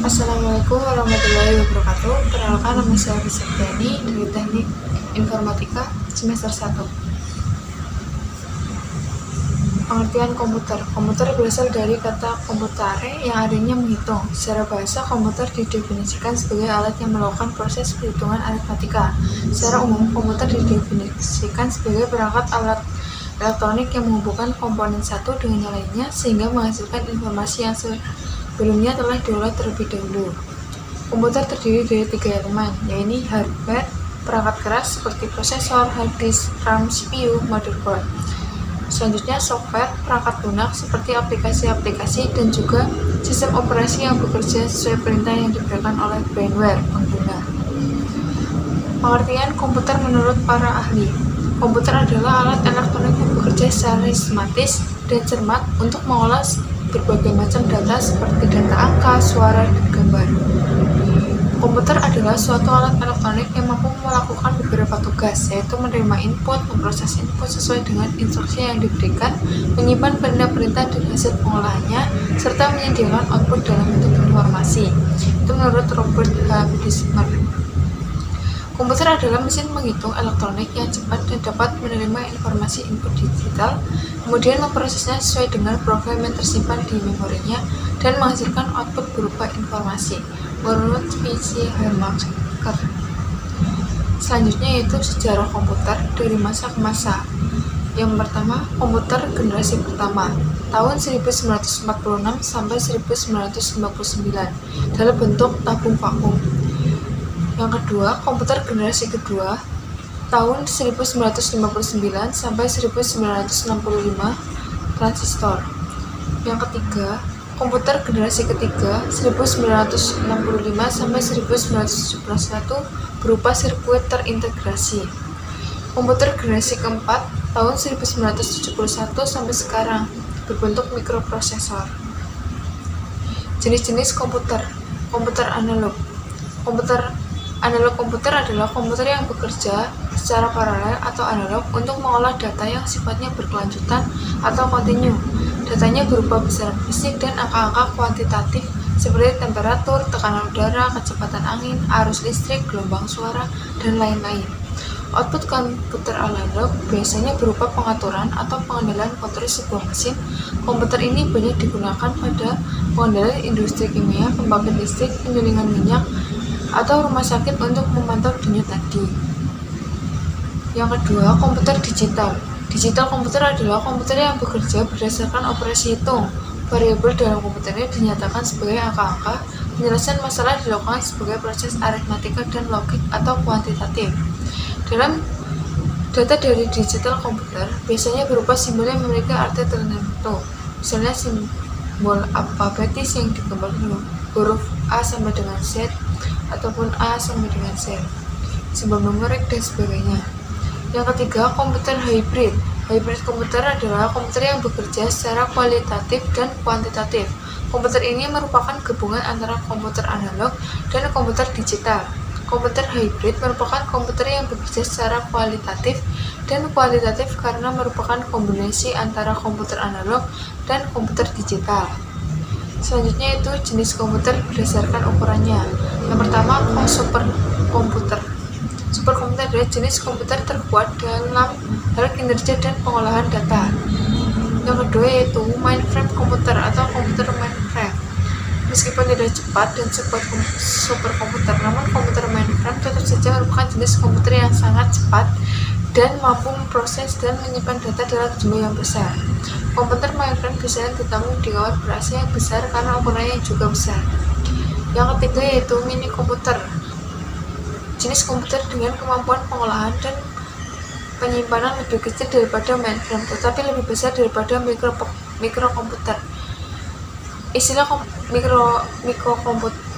Assalamualaikum warahmatullahi wabarakatuh. Perkenalkan, nama saya Rizky dari Teknik Informatika semester 1. Pengertian komputer. Komputer berasal dari kata computare yang artinya menghitung. Secara bahasa, komputer didefinisikan sebagai alat yang melakukan proses perhitungan aritmatika. Secara umum, komputer didefinisikan sebagai perangkat alat elektronik yang menghubungkan komponen satu dengan yang lainnya sehingga menghasilkan informasi yang sebelumnya telah diolah terlebih dahulu. Komputer terdiri dari 3 elemen, yaitu hardware, perangkat keras seperti prosesor, hard disk, RAM, CPU, motherboard. Selanjutnya software, perangkat lunak seperti aplikasi-aplikasi dan juga sistem operasi yang bekerja sesuai perintah yang diberikan oleh firmware pengguna. Pengertian komputer menurut para ahli. Komputer adalah alat elektronik yang bekerja secara sistematis dan cermat untuk mengolah berbagai macam data seperti data angka, suara, dan gambar. Komputer adalah suatu alat elektronik yang mampu melakukan beberapa tugas, yaitu menerima input, memproses input sesuai dengan instruksi yang diberikan, menyimpan perintah-perintah dan hasil pengolahannya, serta menyediakan output dalam bentuk informasi. Itu menurut Robert H. Bismarck. Komputer adalah mesin menghitung elektronik yang cepat dan dapat menerima informasi input digital, kemudian memprosesnya sesuai dengan program yang tersimpan di memorinya, dan menghasilkan output berupa informasi, menurut P.C. Hermaker. Selanjutnya yaitu sejarah komputer dari masa ke masa. Yang pertama, komputer generasi pertama, tahun 1946 sampai 1959, dalam bentuk tabung vakum. Yang kedua, komputer generasi kedua, tahun 1959 sampai 1965, transistor. Yang ketiga, komputer generasi ketiga, 1965 sampai 1971, berupa sirkuit terintegrasi. Komputer generasi keempat, tahun 1971 sampai sekarang, berbentuk mikroprosesor. Jenis-jenis komputer. Komputer analog. Analog komputer adalah komputer yang bekerja secara paralel atau analog untuk mengolah data yang sifatnya berkelanjutan atau kontinu. Datanya berupa besaran fisik dan angka-angka kuantitatif seperti temperatur, tekanan udara, kecepatan angin, arus listrik, gelombang suara, dan lain-lain. Output komputer analog biasanya berupa pengaturan atau pengendalian motoris sebuah mesin. Komputer ini banyak digunakan pada pengendalian industri kimia, pembangkit listrik, penyulingan minyak, atau rumah sakit untuk memantau denyut nadi. Yang kedua, komputer digital. Digital komputer adalah komputer yang bekerja berdasarkan operasi hitung. Variabel dalam komputer ini dinyatakan sebagai angka-angka. Penyelesaian masalah dilakukan sebagai proses aritmatika dan logik atau kuantitatif. Dalam data dari digital komputer, biasanya berupa simbol yang memiliki arti tertentu. Misalnya simbol alfabetis yang digambar huruf A sampai dengan Z, ataupun A sampai dengan Z, simbol numerik, dan sebagainya. Yang ketiga, komputer hybrid. Hybrid komputer adalah komputer yang bekerja secara kualitatif dan kuantitatif. Komputer ini merupakan gabungan antara komputer analog dan komputer digital. Komputer hybrid merupakan komputer yang bekerja secara kualitatif dan kuantitatif karena merupakan kombinasi antara komputer analog dan komputer digital. Selanjutnya itu jenis komputer berdasarkan ukurannya. Yang pertama, superkomputer. Superkomputer adalah jenis komputer terkuat dalam hal kinerja dan pengolahan data. Yang kedua yaitu mainframe komputer atau komputer mainframe. Meskipun tidak cepat dan sekuat superkomputer, namun komputer mainframe tetap saja merupakan jenis komputer yang sangat cepat dan mampu memproses dan menyimpan data dalam jumlah yang besar. Komputer mainframe biasanya ditampung di kawat ber-AC yang besar karena ukurannya juga besar. Yang ketiga yaitu mini komputer. Jenis komputer dengan kemampuan pengolahan dan penyimpanan lebih kecil daripada mainframe, tetapi lebih besar daripada mikrokomputer. Istilah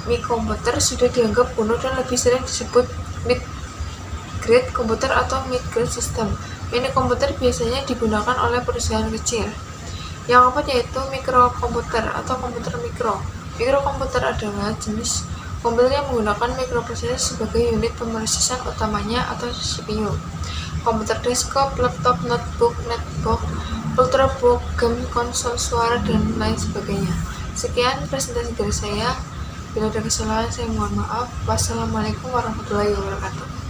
mikrokomputer sudah dianggap kuno dan lebih sering disebut mid-grade komputer atau mid-grade system. Mini komputer biasanya digunakan oleh perusahaan kecil. Yang keempat yaitu mikrokomputer atau komputer mikro. Mikrokomputer adalah jenis komputer yang menggunakan mikroprosesor sebagai unit pemrosesan utamanya atau CPU. Komputer desktop, laptop, notebook, netbook, ultrabook, game, konsol suara, dan lain sebagainya. Sekian presentasi dari saya. Bila ada kesalahan, saya mohon maaf. Wassalamualaikum warahmatullahi wabarakatuh.